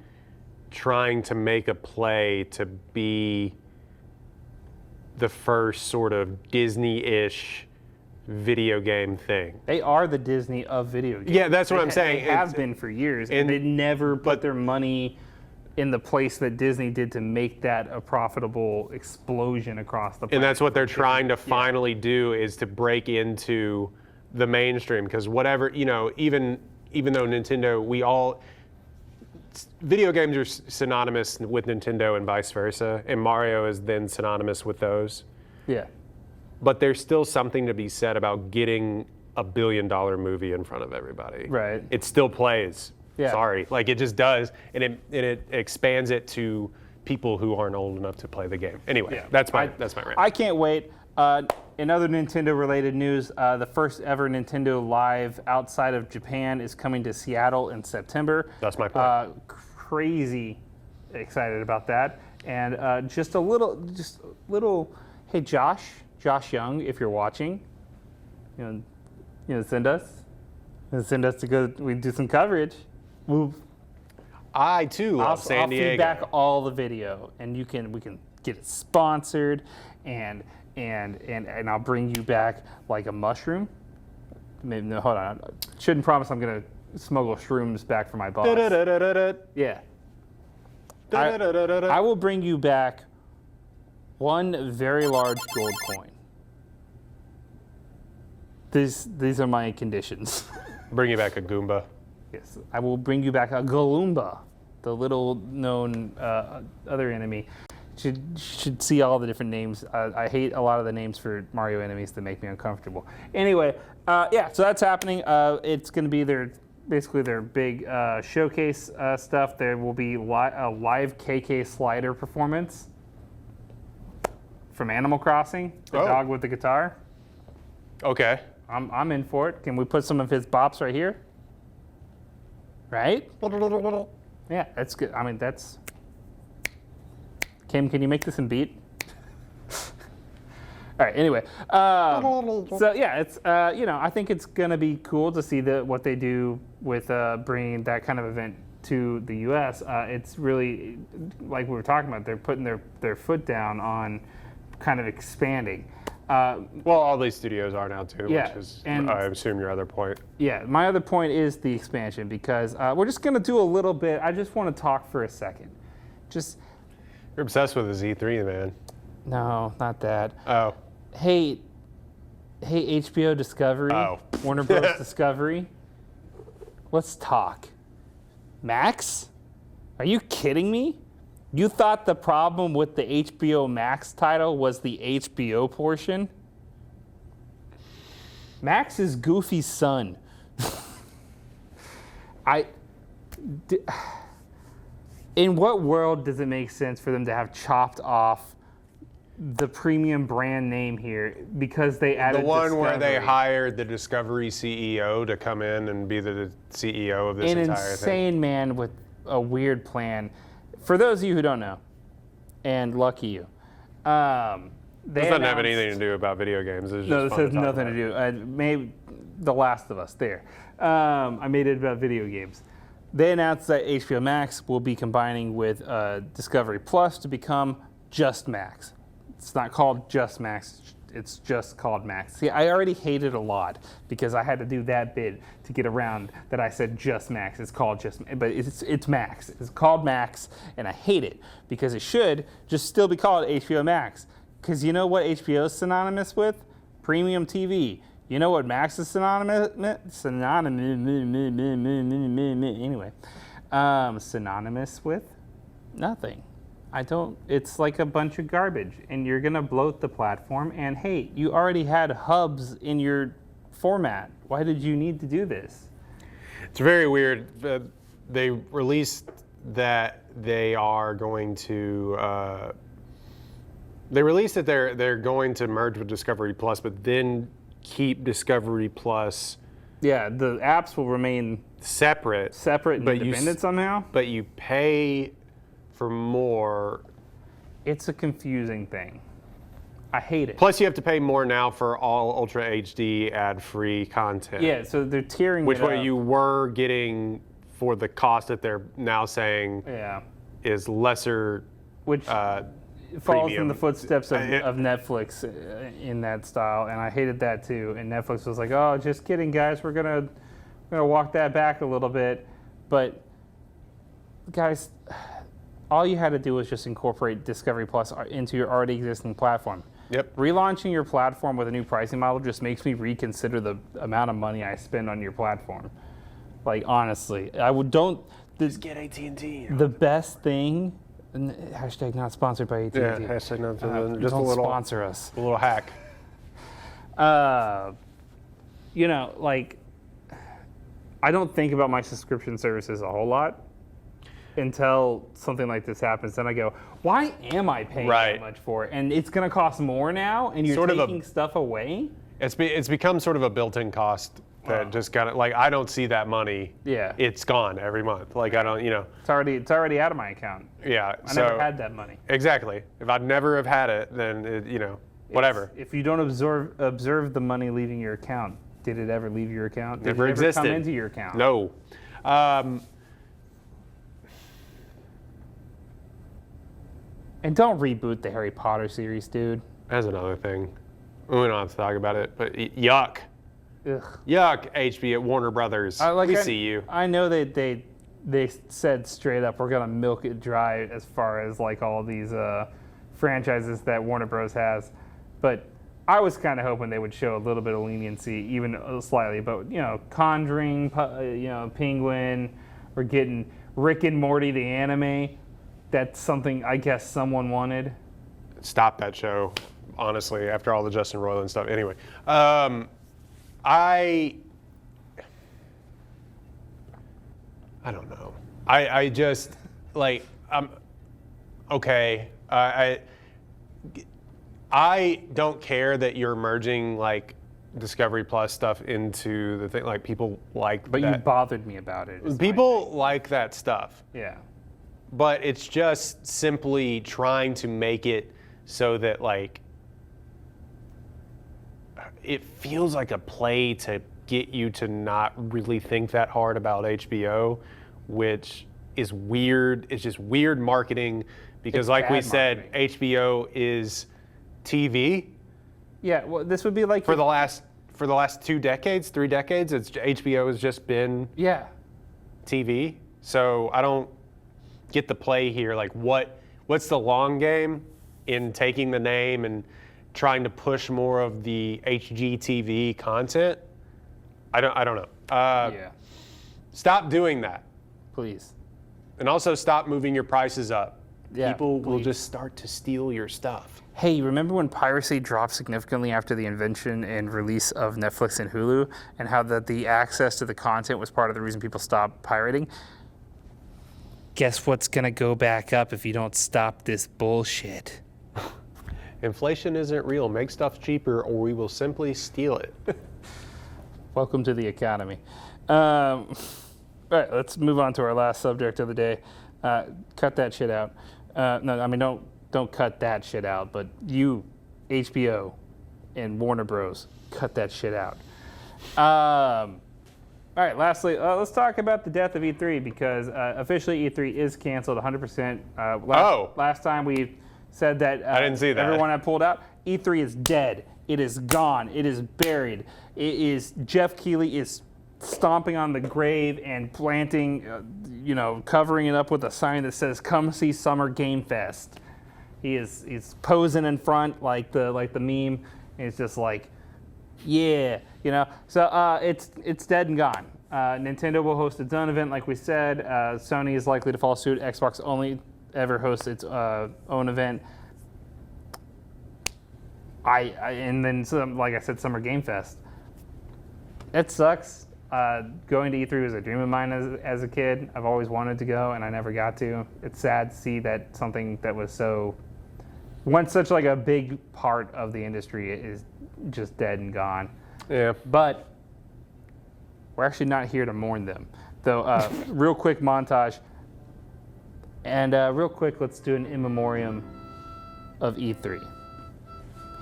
[SPEAKER 2] trying to make a play to be the first sort of Disney-ish video game thing.
[SPEAKER 1] They are the Disney of video games.
[SPEAKER 2] Yeah, that's what I'm saying.
[SPEAKER 1] They have been for years, and they never put their money in the place that Disney did to make that a profitable explosion across the planet.
[SPEAKER 2] And that's what they're trying to finally do, is to break into the mainstream. Because whatever, even though Nintendo, video games are synonymous with Nintendo and vice versa, and Mario is then synonymous with those.
[SPEAKER 1] Yeah.
[SPEAKER 2] But there's still something to be said about getting a $1 billion movie in front of everybody.
[SPEAKER 1] Right.
[SPEAKER 2] It still plays.
[SPEAKER 1] Yeah.
[SPEAKER 2] Sorry, like it just does, and it expands it to people who aren't old enough to play the game. Anyway, that's my rant.
[SPEAKER 1] I can't wait. In other Nintendo-related news, the first ever Nintendo Live outside of Japan is coming to Seattle in September.
[SPEAKER 2] That's my point.
[SPEAKER 1] Crazy excited about that, and just a little. Hey, Josh Young, if you're watching, send us to go. We do some coverage.
[SPEAKER 2] I too love San Diego.
[SPEAKER 1] I'll feedback all the video, and we can get it sponsored, and I'll bring you back like a mushroom. Maybe, no, hold on. Shouldn't promise I'm gonna smuggle shrooms back for my boss. Yeah. I will bring you back one very large gold coin. These are my conditions.
[SPEAKER 2] Bring you back a Goomba.
[SPEAKER 1] Yes, I will bring you back a Galumba, the little known other enemy. Should see all the different names. I hate a lot of the names for Mario enemies that make me uncomfortable. Anyway, so that's happening. It's going to be basically their big showcase stuff. There will be a live KK Slider performance from Animal Crossing, the dog with the guitar.
[SPEAKER 2] Okay.
[SPEAKER 1] I'm in for it. Can we put some of his bops right here? Right? Yeah, that's good. I mean, that's... Kim, can you make this in beat? All right, anyway. So, yeah, it's, I think it's going to be cool to see what they do with bringing that kind of event to the U.S. It's really, like we were talking about, they're putting their foot down on kind of expanding.
[SPEAKER 2] Well, all these studios are now too,
[SPEAKER 1] yeah,
[SPEAKER 2] which is, I assume, your other point.
[SPEAKER 1] Yeah, my other point is the expansion, because we're just going to do a little bit. I just want to talk for a second.
[SPEAKER 2] You're obsessed with the Z3, man.
[SPEAKER 1] No, not that.
[SPEAKER 2] Oh.
[SPEAKER 1] Hey, HBO Discovery, Warner Bros. Discovery, let's talk. Max? Are you kidding me? You thought the problem with the HBO Max title was the HBO portion? Max is Goofy's son. In what world does it make sense for them to have chopped off the premium brand name here because they added
[SPEAKER 2] the one
[SPEAKER 1] Discovery?
[SPEAKER 2] where they hired the Discovery CEO to come in and be the CEO of this entire thing?
[SPEAKER 1] An insane man with a weird plan. For those of you who don't know, and lucky you,
[SPEAKER 2] This doesn't have anything to do about video games. It's just
[SPEAKER 1] no, this
[SPEAKER 2] fun
[SPEAKER 1] has
[SPEAKER 2] to talk
[SPEAKER 1] nothing
[SPEAKER 2] about.
[SPEAKER 1] to do. Maybe The Last of Us. There, I made it about video games. They announced that HBO Max will be combining with Discovery Plus to become just Max. It's not called just Max. It's just called Max. See, I already hate it a lot because I had to do that bit to get around that I said just Max. It's called just, but it's Max. It's called Max, and I hate it because it should just still be called HBO Max. Because you know what HBO is synonymous with? Premium TV. You know what Max is synonymous with? Nothing. It's like a bunch of garbage, and you're gonna bloat the platform, and hey, you already had hubs in your format. Why did you need to do this?
[SPEAKER 2] It's very weird. They released that they are going to, they released that they're going to merge with Discovery Plus, but then keep Discovery Plus.
[SPEAKER 1] Yeah, the apps will remain
[SPEAKER 2] separate
[SPEAKER 1] and independent somehow.
[SPEAKER 2] But you pay for more.
[SPEAKER 1] It's a confusing thing. I hate it.
[SPEAKER 2] Plus, you have to pay more now for all Ultra HD ad-free content.
[SPEAKER 1] Yeah, so they're tiering
[SPEAKER 2] which
[SPEAKER 1] it up.
[SPEAKER 2] what you were getting for the cost that they're now saying is lesser.
[SPEAKER 1] Which follows in
[SPEAKER 2] premium.
[SPEAKER 1] the footsteps of Netflix in that style, and I hated that too. And Netflix was like, "Oh, just kidding, guys. We're gonna walk that back a little bit." But guys, all you had to do was just incorporate Discovery Plus into your already existing platform.
[SPEAKER 2] Yep.
[SPEAKER 1] Relaunching your platform with a new pricing model just makes me reconsider the amount of money I spend on your platform. Like, honestly,
[SPEAKER 2] Just get AT&T.
[SPEAKER 1] The best thing. Hashtag not sponsored by AT&T.
[SPEAKER 2] Yeah, hashtag not just
[SPEAKER 1] don't
[SPEAKER 2] a little
[SPEAKER 1] sponsor us.
[SPEAKER 2] A little hack.
[SPEAKER 1] Like, I don't think about my subscription services a whole lot until something like this happens. Then I go, why am I paying that much for it? And it's going to cost more now, and you're taking stuff away?
[SPEAKER 2] It's become sort of a built-in cost that just got it. Like, I don't see that money.
[SPEAKER 1] Yeah.
[SPEAKER 2] It's gone every month. Like, I don't,
[SPEAKER 1] It's already out of my account.
[SPEAKER 2] Yeah.
[SPEAKER 1] I never had that money.
[SPEAKER 2] Exactly. If I'd never have had it, then, whatever.
[SPEAKER 1] If you don't observe the money leaving your account, did it ever leave your account? Did
[SPEAKER 2] Never
[SPEAKER 1] it ever
[SPEAKER 2] existed.
[SPEAKER 1] come into your account?
[SPEAKER 2] No.
[SPEAKER 1] And don't reboot the Harry Potter series, dude.
[SPEAKER 2] That's another thing. We don't have to talk about it, but yuck.
[SPEAKER 1] Ugh.
[SPEAKER 2] Yuck, HBO, Warner Brothers. We see you.
[SPEAKER 1] I know they said straight up, we're going to milk it dry as far as like all these franchises that Warner Bros. Has. But I was kind of hoping they would show a little bit of leniency, even slightly. But, Conjuring, Penguin, we're getting Rick and Morty, the anime. That's something I guess someone wanted.
[SPEAKER 2] Stop that show, honestly, after all the Justin Roiland stuff. Anyway, I don't know. I just, like, okay. I don't care that you're merging, like, Discovery Plus stuff into the thing. Like, people like
[SPEAKER 1] But
[SPEAKER 2] that.
[SPEAKER 1] you bothered me about it.
[SPEAKER 2] People like that stuff.
[SPEAKER 1] Yeah.
[SPEAKER 2] But it's just simply trying to make it so that, like, it feels like a play to get you to not really think that hard about HBO, which is weird. It's just weird marketing because,
[SPEAKER 1] It's
[SPEAKER 2] like we
[SPEAKER 1] bad
[SPEAKER 2] said,
[SPEAKER 1] marketing.
[SPEAKER 2] HBO is TV.
[SPEAKER 1] Yeah, well, this would be like
[SPEAKER 2] For the last 2 decades, 3 decades, HBO has just been TV. So I don't get the play here. Like, what's the long game in taking the name and trying to push more of the HGTV content? I don't know. Stop doing that.
[SPEAKER 1] Please.
[SPEAKER 2] And also stop moving your prices up.
[SPEAKER 1] Yeah,
[SPEAKER 2] People will
[SPEAKER 1] please.
[SPEAKER 2] just start to steal your stuff.
[SPEAKER 1] Hey, remember when piracy dropped significantly after the invention and release of Netflix and Hulu, and how the access to the content was part of the reason people stopped pirating? Guess what's going to go back up if you don't stop this bullshit?
[SPEAKER 2] Inflation isn't real. Make stuff cheaper or we will simply steal it.
[SPEAKER 1] Welcome to the economy. All right, let's move on to our last subject of the day. Cut that shit out. No, I mean, don't cut that shit out, but you, HBO, and Warner Bros., cut that shit out. All right, lastly, let's talk about the death of E3 because officially E3 is canceled 100%. Last time we said that,
[SPEAKER 2] I didn't see that.
[SPEAKER 1] Everyone had pulled out. E3 is dead. It is gone. It is buried. It is Jeff Keighley is stomping on the grave and planting, covering it up with a sign that says "Come see Summer Game Fest." He's posing in front like the meme. And it's just like, yeah, So it's dead and gone. Nintendo will host its own event, like we said. Sony is likely to follow suit. Xbox only ever hosts its own event. And then like I said, Summer Game Fest. It sucks. Going to E3 was a dream of mine as a kid. I've always wanted to go, and I never got to. It's sad to see that something that was once such like a big part of the industry is just dead and gone.
[SPEAKER 2] Yeah.
[SPEAKER 1] But we're actually not here to mourn them. Though, real quick montage. And real quick, let's do an in memoriam of E3.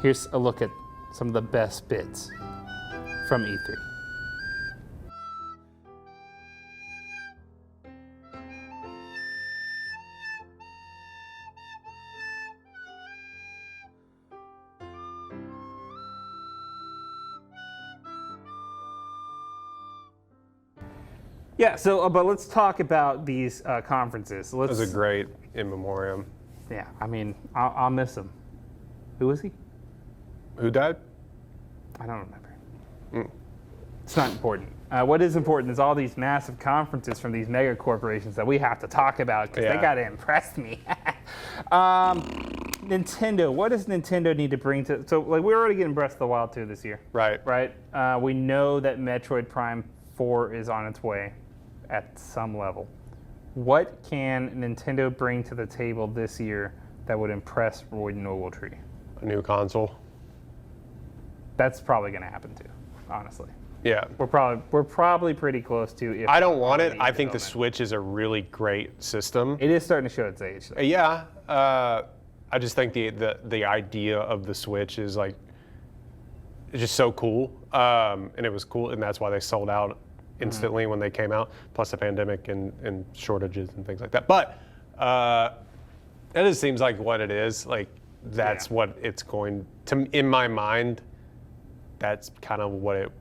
[SPEAKER 1] Here's a look at some of the best bits from E3. Yeah. So, but let's talk about these conferences.
[SPEAKER 2] It was a great in memoriam.
[SPEAKER 1] Yeah. I mean, I'll miss him. Who was he?
[SPEAKER 2] Who died?
[SPEAKER 1] I don't remember. It's not important. What is important is all these massive conferences from these mega corporations that we have to talk about because they got to impress me. Nintendo. What does Nintendo need to bring to? So, like, we're already getting Breath of the Wild 2 this year.
[SPEAKER 2] Right.
[SPEAKER 1] Right. We know that Metroid Prime 4 is on its way at some level. What can Nintendo bring to the table this year that would impress Royden Ogletree?
[SPEAKER 2] A new console.
[SPEAKER 1] That's probably going to happen too, honestly.
[SPEAKER 2] Yeah.
[SPEAKER 1] We're probably pretty close to. If
[SPEAKER 2] I don't want it. I think the
[SPEAKER 1] development.
[SPEAKER 2] Switch is a really great system.
[SPEAKER 1] It is starting to show its age, though.
[SPEAKER 2] Yeah. I just think the idea of the Switch is like, it's just so cool. And it was cool, and that's why they sold out instantly when they came out, plus the pandemic and shortages and things like that. But it just seems like what it is. Like, that's what it's going to, in my mind, that's kind of what it,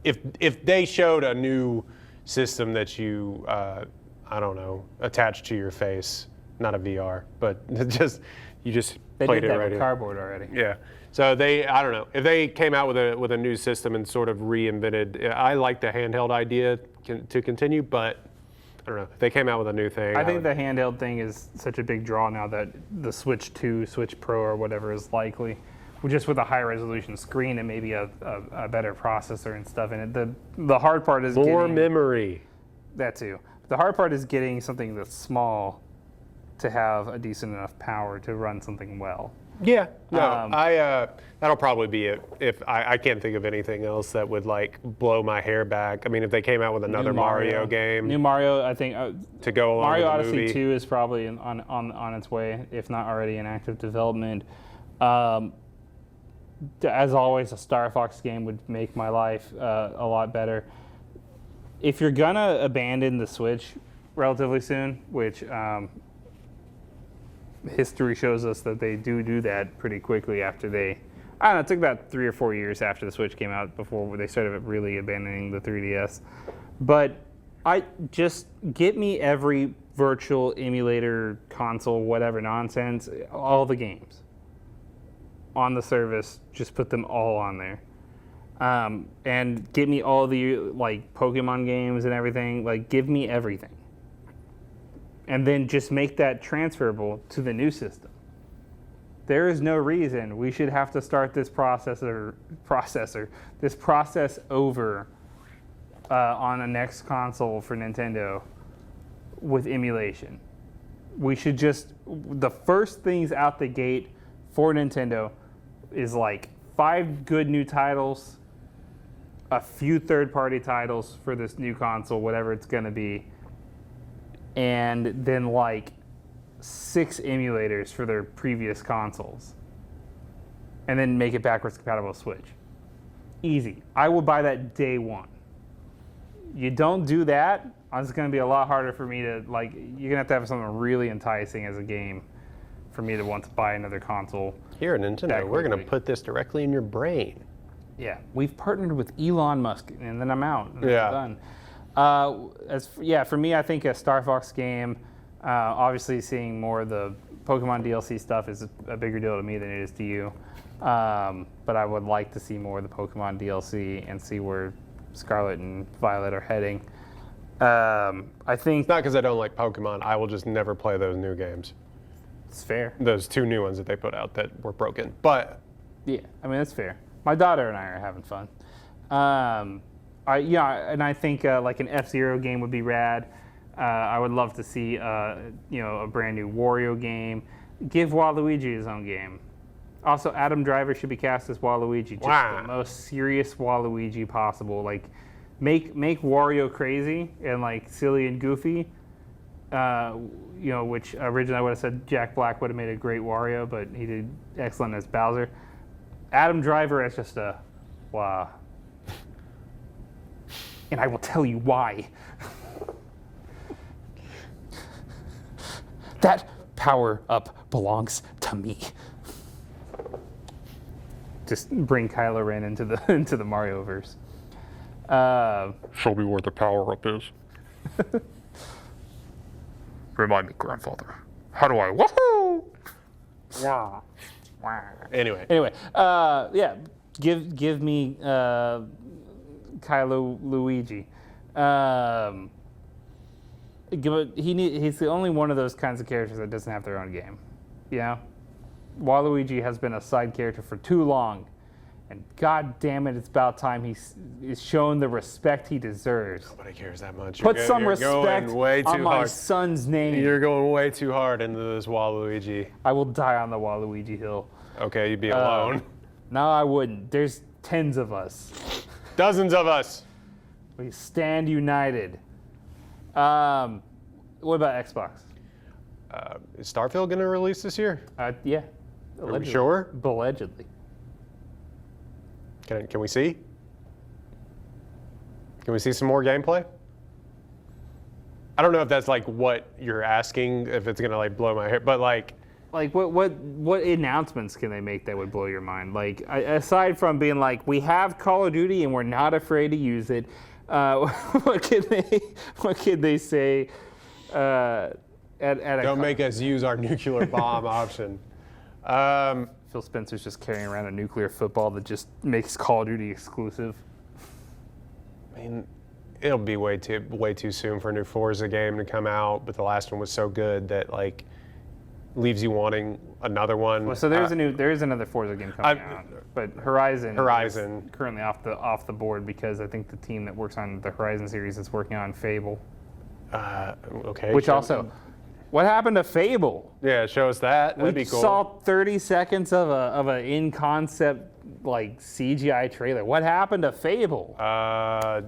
[SPEAKER 2] if they showed a new system that you, I don't know, attached to your face, not a VR, but you just
[SPEAKER 1] They
[SPEAKER 2] played
[SPEAKER 1] did
[SPEAKER 2] it
[SPEAKER 1] that
[SPEAKER 2] right
[SPEAKER 1] with
[SPEAKER 2] here.
[SPEAKER 1] cardboard already.
[SPEAKER 2] Yeah. So I don't know, if they came out with a new system and sort of reinvented, I like the handheld idea to continue, but I don't know, if they came out with a new thing.
[SPEAKER 1] I think the handheld thing is such a big draw now that the Switch 2, Switch Pro, or whatever is likely, just with a high resolution screen and maybe a better processor and stuff in it. The hard part is
[SPEAKER 2] more
[SPEAKER 1] getting,
[SPEAKER 2] memory.
[SPEAKER 1] That too. The hard part is getting something that's small to have a decent enough power to run something well.
[SPEAKER 2] Yeah, no, that'll probably be it. If I can't think of anything else that would like blow my hair back. I mean, if they came out with another Mario game,
[SPEAKER 1] new Mario, I think
[SPEAKER 2] to go along
[SPEAKER 1] Mario
[SPEAKER 2] with the
[SPEAKER 1] Odyssey
[SPEAKER 2] movie.
[SPEAKER 1] 2 is probably on its way, if not already in active development. As always, a Star Fox game would make my life a lot better. If you're gonna abandon the Switch relatively soon, which history shows us that they do that pretty quickly after they, I don't know, it took about 3 or 4 years after the Switch came out before they started really abandoning the 3DS. But I just get me every virtual emulator console, whatever nonsense, all the games on the service, just put them all on there. And get me all the like Pokemon games and everything, like give me everything. And then just make that transferable to the new system. There is no reason we should have to start this process over on a next console for Nintendo with emulation. We should just, the first things out the gate for Nintendo is like 5 good new titles, a few third-party titles for this new console, whatever it's going to be, and then like 6 emulators for their previous consoles, and then make it backwards compatible with Switch. Easy. I will buy that day one. You don't do that, it's going to be a lot harder for me to, like, you're going to have something really enticing as a game for me to want to buy another console.
[SPEAKER 2] Here at Nintendo, we're going to put this directly in your brain.
[SPEAKER 1] Yeah, we've partnered with Elon Musk, and then I'm out. And
[SPEAKER 2] Yeah.
[SPEAKER 1] I'm done. For me, I think a Star Fox game, obviously seeing more of the Pokemon DLC stuff is a bigger deal to me than it is to you. But I would like to see more of the Pokemon DLC and see where Scarlet and Violet are heading. I think
[SPEAKER 2] It's not because I don't like Pokemon. I will just never play those new games.
[SPEAKER 1] it's fair.
[SPEAKER 2] Those 2 new ones that they put out that were broken. But
[SPEAKER 1] Yeah, I mean, that's fair. My daughter and I are having fun. I think like an F-Zero game would be rad. I would love to see a brand new Wario game. Give Waluigi his own game. Also, Adam Driver should be cast as Waluigi. Just the most serious Waluigi possible. Like, make Wario crazy and like silly and goofy. Which originally I would have said Jack Black would have made a great Wario, but he did excellent as Bowser. Adam Driver as just a, wow. And I will tell you why. That power up belongs to me. Just bring Kylo Ren into the Marioverse.
[SPEAKER 3] Show me where the power-up is. Remind me, grandfather. How do I? Woohoo!
[SPEAKER 1] Yeah.
[SPEAKER 2] Anyway,
[SPEAKER 1] Yeah. Give me Kylo Luigi. He's the only one of those kinds of characters that doesn't have their own game. You know, Waluigi has been a side character for too long, and god damn it, it's about time he's shown the respect he deserves.
[SPEAKER 2] nobody cares that much.
[SPEAKER 1] Put some respect
[SPEAKER 2] going way too
[SPEAKER 1] on my
[SPEAKER 2] hard.
[SPEAKER 1] son's name.
[SPEAKER 2] You're going way too hard into this Waluigi.
[SPEAKER 1] I will die on the Waluigi hill.
[SPEAKER 2] Okay, you'd be alone.
[SPEAKER 1] No, I wouldn't. There's tens of us.
[SPEAKER 2] Dozens of us.
[SPEAKER 1] We stand united. What about Xbox?
[SPEAKER 2] Is Starfield going to release this year?
[SPEAKER 1] Yeah.
[SPEAKER 2] Are we sure?
[SPEAKER 1] Allegedly.
[SPEAKER 2] Can we see? Can we see some more gameplay? I don't know if that's like what you're asking, if it's gonna like blow my hair, but like
[SPEAKER 1] what announcements can they make that would blow your mind? Like aside from being like, we have Call of Duty and we're not afraid to use it. What can they say? At
[SPEAKER 2] don't make us use our nuclear bomb option.
[SPEAKER 1] Phil Spencer's just carrying around a nuclear football that just makes Call of Duty exclusive.
[SPEAKER 2] I mean, it'll be way too soon for a new Forza game to come out, but the last one was so good that like leaves you wanting another one.
[SPEAKER 1] Well, so there is another Forza game coming out, but Horizon is currently off the board because I think the team that works on the Horizon series is working on Fable.
[SPEAKER 2] Okay.
[SPEAKER 1] Which also, what happened to Fable?
[SPEAKER 2] Yeah, show us that. That'd be cool.
[SPEAKER 1] We saw 30 seconds of a in concept like CGI trailer. What happened to Fable?
[SPEAKER 2] I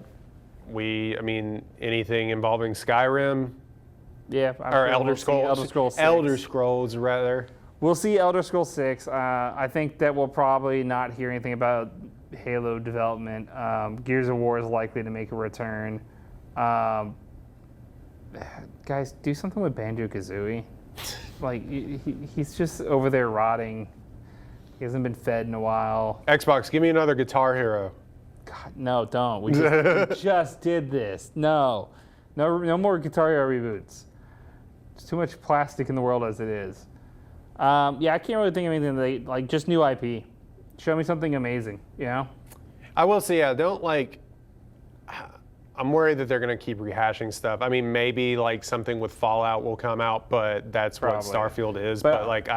[SPEAKER 2] mean, anything involving Skyrim.
[SPEAKER 1] Yeah,
[SPEAKER 2] or Elder Scrolls.
[SPEAKER 1] Elder Scrolls 6.
[SPEAKER 2] Elder Scrolls, rather.
[SPEAKER 1] We'll see Elder Scrolls 6. I think that we'll probably not hear anything about Halo development. Gears of War is likely to make a return. Guys, do something with Banjo-Kazooie. Like, he's just over there rotting. He hasn't been fed in a while.
[SPEAKER 2] Xbox, give me another Guitar Hero.
[SPEAKER 1] God, no, don't. We just did this. No more Guitar Hero reboots. There's too much plastic in the world as it is. Yeah, I can't really think of anything like just new IP. Show me something amazing, you know?
[SPEAKER 2] I will say, I'm worried that they're going to keep rehashing stuff. I mean, maybe like something with Fallout will come out, but that's probably what Starfield is. But like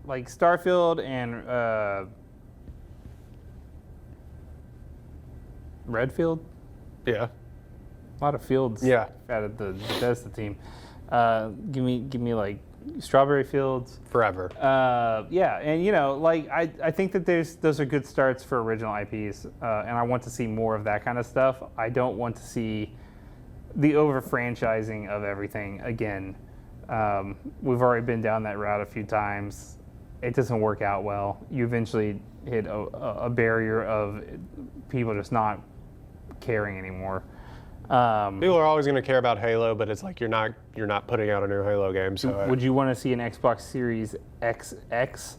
[SPEAKER 1] like Starfield and Redfield?
[SPEAKER 2] Yeah.
[SPEAKER 1] A lot of fields out of the Bethesda team. Give me like Strawberry Fields.
[SPEAKER 2] Forever.
[SPEAKER 1] Yeah, and you know, like I think that those are good starts for original IPs, and I want to see more of that kind of stuff. I don't want to see the over-franchising of everything again. We've already been down that route a few times. It doesn't work out well. You eventually hit a barrier of people just not caring anymore.
[SPEAKER 2] People are always going to care about Halo, but it's like you're not putting out a new Halo game. So
[SPEAKER 1] would you want to see an Xbox Series XX?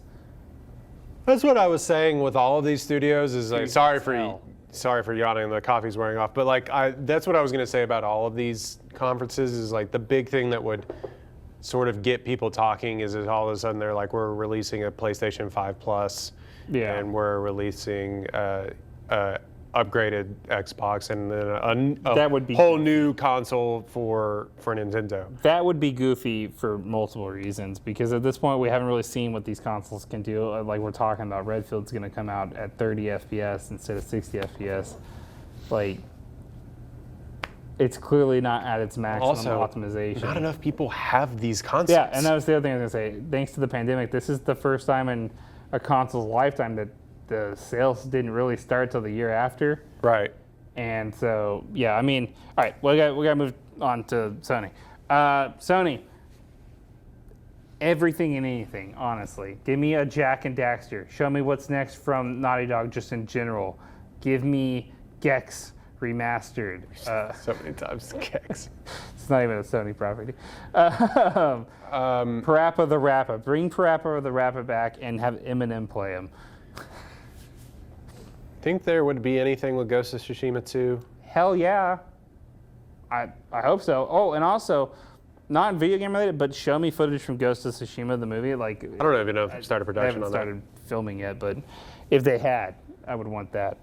[SPEAKER 2] That's what I was saying with all of these studios. Is like sorry for yawning. The coffee's wearing off, but like that's what I was going to say about all of these conferences. Is like the big thing that would sort of get people talking is all of a sudden they're like, we're releasing a PlayStation 5 Plus, and we're releasing upgraded Xbox and then a whole new console for Nintendo.
[SPEAKER 1] That would be goofy for multiple reasons, because at this point we haven't really seen what these consoles can do. Like we're talking about, Redfield's going to come out at 30 FPS instead of 60 FPS. Like, it's clearly not at its maximum optimization.
[SPEAKER 2] Not enough people have these consoles.
[SPEAKER 1] Yeah, and that was the other thing I was going to say. Thanks to the pandemic, this is the first time in a console's lifetime that the sales didn't really start till the year after.
[SPEAKER 2] Right.
[SPEAKER 1] And so, yeah, I mean, all right, we got to move on to Sony. Sony, everything and anything, honestly. Give me a Jak and Daxter. Show me what's next from Naughty Dog just in general. Give me Gex remastered.
[SPEAKER 2] So many times Gex.
[SPEAKER 1] It's not even a Sony property. Parappa the Rappa. Bring Parappa the Rappa back and have Eminem play him.
[SPEAKER 2] Think there would be anything with Ghost of Tsushima 2?
[SPEAKER 1] Hell yeah. I hope so. Oh, and also, not video game related, but show me footage from Ghost of Tsushima, the movie. Like,
[SPEAKER 2] I don't even know if they started
[SPEAKER 1] they
[SPEAKER 2] production
[SPEAKER 1] haven't
[SPEAKER 2] on
[SPEAKER 1] started filming yet, but if they had, I would want that.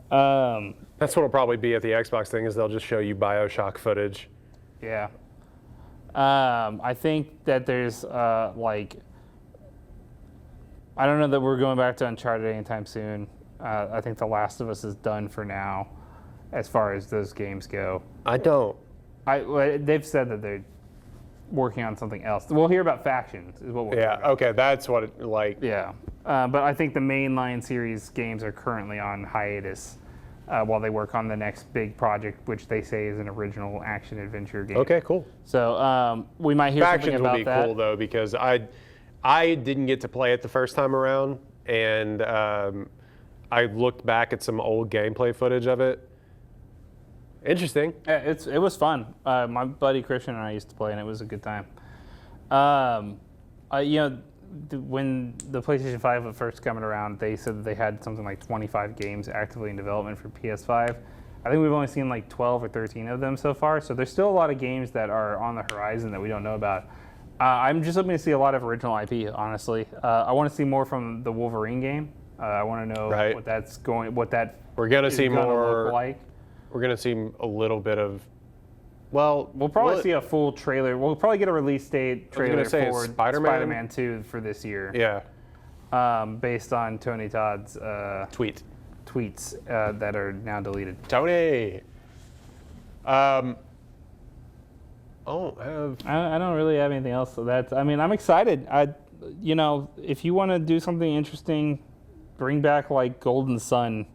[SPEAKER 2] That's what'll probably be at the Xbox thing, is they'll just show you BioShock footage.
[SPEAKER 1] Yeah. I think that there's like, I don't know that we're going back to Uncharted anytime soon. I think The Last of Us is done for now, as far as those games go.
[SPEAKER 2] I don't.
[SPEAKER 1] They've said that they're working on something else. We'll hear about Factions, is what we'll hear
[SPEAKER 2] Yeah,
[SPEAKER 1] about.
[SPEAKER 2] okay, that's what it, like.
[SPEAKER 1] Yeah. But I think the mainline series games are currently on hiatus while they work on the next big project, which they say is an original action-adventure game.
[SPEAKER 2] Okay, cool.
[SPEAKER 1] So we might hear
[SPEAKER 2] Factions
[SPEAKER 1] something about
[SPEAKER 2] will be
[SPEAKER 1] that.
[SPEAKER 2] cool, though, because I didn't get to play it the first time around, and I looked back at some old gameplay footage of it. Interesting.
[SPEAKER 1] Yeah, it was fun. My buddy Christian and I used to play, and it was a good time. When the PlayStation 5 was first coming around, they said that they had something like 25 games actively in development for PS5. I think we've only seen like 12 or 13 of them so far, so there's still a lot of games that are on the horizon that we don't know about. I'm just hoping to see a lot of original IP, honestly. I want to see more from the Wolverine game. I want to know
[SPEAKER 2] Right.
[SPEAKER 1] We're
[SPEAKER 2] gonna see more-
[SPEAKER 1] look like.
[SPEAKER 2] We're going to see a little bit of, well...
[SPEAKER 1] We'll probably see a full trailer. We'll probably get a release date trailer
[SPEAKER 2] say,
[SPEAKER 1] for
[SPEAKER 2] Spider-Man?
[SPEAKER 1] 2 for this year.
[SPEAKER 2] Yeah.
[SPEAKER 1] Based on Tony Todd's
[SPEAKER 2] Tweets
[SPEAKER 1] that are now deleted.
[SPEAKER 2] Tony!
[SPEAKER 1] I don't really have anything else. So I'm excited. If you want to do something interesting, bring back like Golden Sun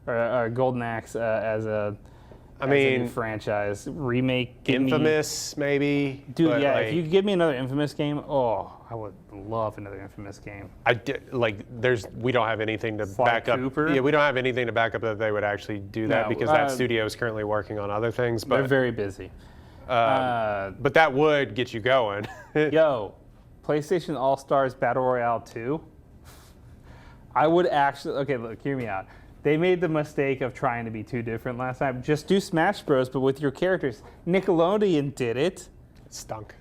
[SPEAKER 1] or Golden Axe as a new franchise remake.
[SPEAKER 2] Infamous, maybe.
[SPEAKER 1] Dude,
[SPEAKER 2] but,
[SPEAKER 1] yeah.
[SPEAKER 2] like,
[SPEAKER 1] If you give me another Infamous game, I would love another Infamous game.
[SPEAKER 2] we don't have anything to back up.
[SPEAKER 1] Cooper?
[SPEAKER 2] Yeah, we don't have anything to back up that they would actually do that,
[SPEAKER 1] No,
[SPEAKER 2] because that studio is currently working on other things.
[SPEAKER 1] They're
[SPEAKER 2] But
[SPEAKER 1] very busy.
[SPEAKER 2] but that would get you going.
[SPEAKER 1] Yo, PlayStation All-Stars Battle Royale 2. I would actually... Okay, look, hear me out. They made the mistake of trying to be too different last time. Just do Smash Bros, but with your characters. Nickelodeon did it.
[SPEAKER 2] It stunk.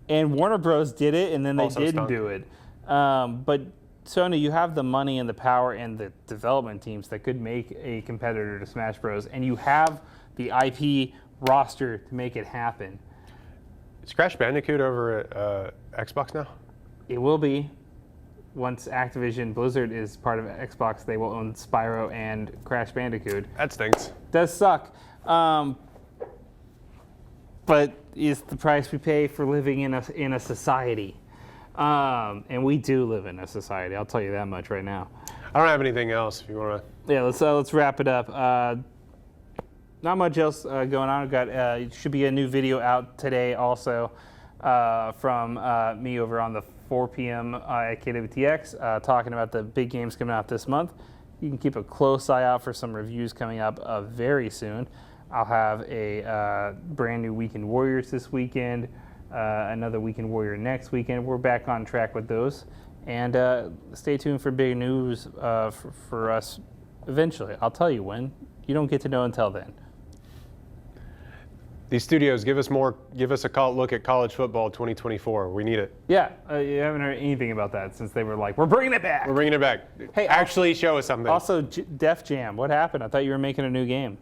[SPEAKER 1] And Warner Bros did it, and then they
[SPEAKER 2] Also
[SPEAKER 1] didn't
[SPEAKER 2] stunk.
[SPEAKER 1] do it. But Sony, you have the money and the power and the development teams that could make a competitor to Smash Bros, and you have the IP roster to make it happen.
[SPEAKER 2] Is Crash Bandicoot over at Xbox now?
[SPEAKER 1] It will be. Once Activision Blizzard is part of Xbox, they will own Spyro and Crash Bandicoot.
[SPEAKER 2] That stinks.
[SPEAKER 1] Does suck. But it's the price we pay for living in a society. And we do live in a society, I'll tell you that much right now.
[SPEAKER 2] I don't have anything else if you want to.
[SPEAKER 1] Yeah, let's wrap it up. Not much else going on. We've got should be a new video out today also from me over on the 4 p.m. at KWTX talking about the big games coming out this month. You can keep a close eye out for some reviews coming up very soon. I'll have a brand new Weekend Warriors this weekend, another Weekend Warrior next weekend. We're back on track with those. And stay tuned for big news for us eventually. I'll tell you when. You don't get to know until then.
[SPEAKER 2] These studios, give us a look at college football 2024. We need it.
[SPEAKER 1] Yeah, you haven't heard anything about that since they were like, we're bringing it back.
[SPEAKER 2] We're bringing it back.
[SPEAKER 1] Hey,
[SPEAKER 2] actually show us something.
[SPEAKER 1] Also, Def Jam, what happened? I thought you were making a new game.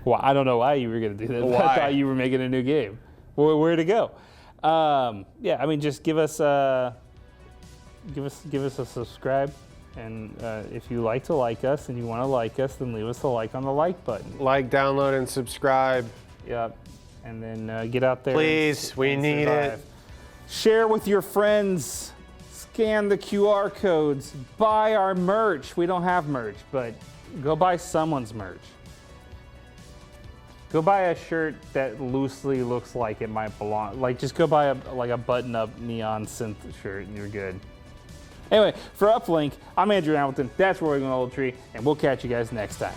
[SPEAKER 1] Well, I don't know why you were going to do that. But I thought you were making a new game. Well, where'd it go? Just give us a subscribe. And if you like to like us and you want to like us, then leave us a like on the like button.
[SPEAKER 2] Like, download, and subscribe.
[SPEAKER 1] Yep. And then get out there.
[SPEAKER 2] Please, we need it.
[SPEAKER 1] Share with your friends. Scan the QR codes. Buy our merch. We don't have merch, but go buy someone's merch. Go buy a shirt that loosely looks like it might belong. Like, just go buy a button-up neon synth shirt and you're good. Anyway, for Uplink, I'm Andrew Hamilton. That's Royden Ogletree, and we'll catch you guys next time.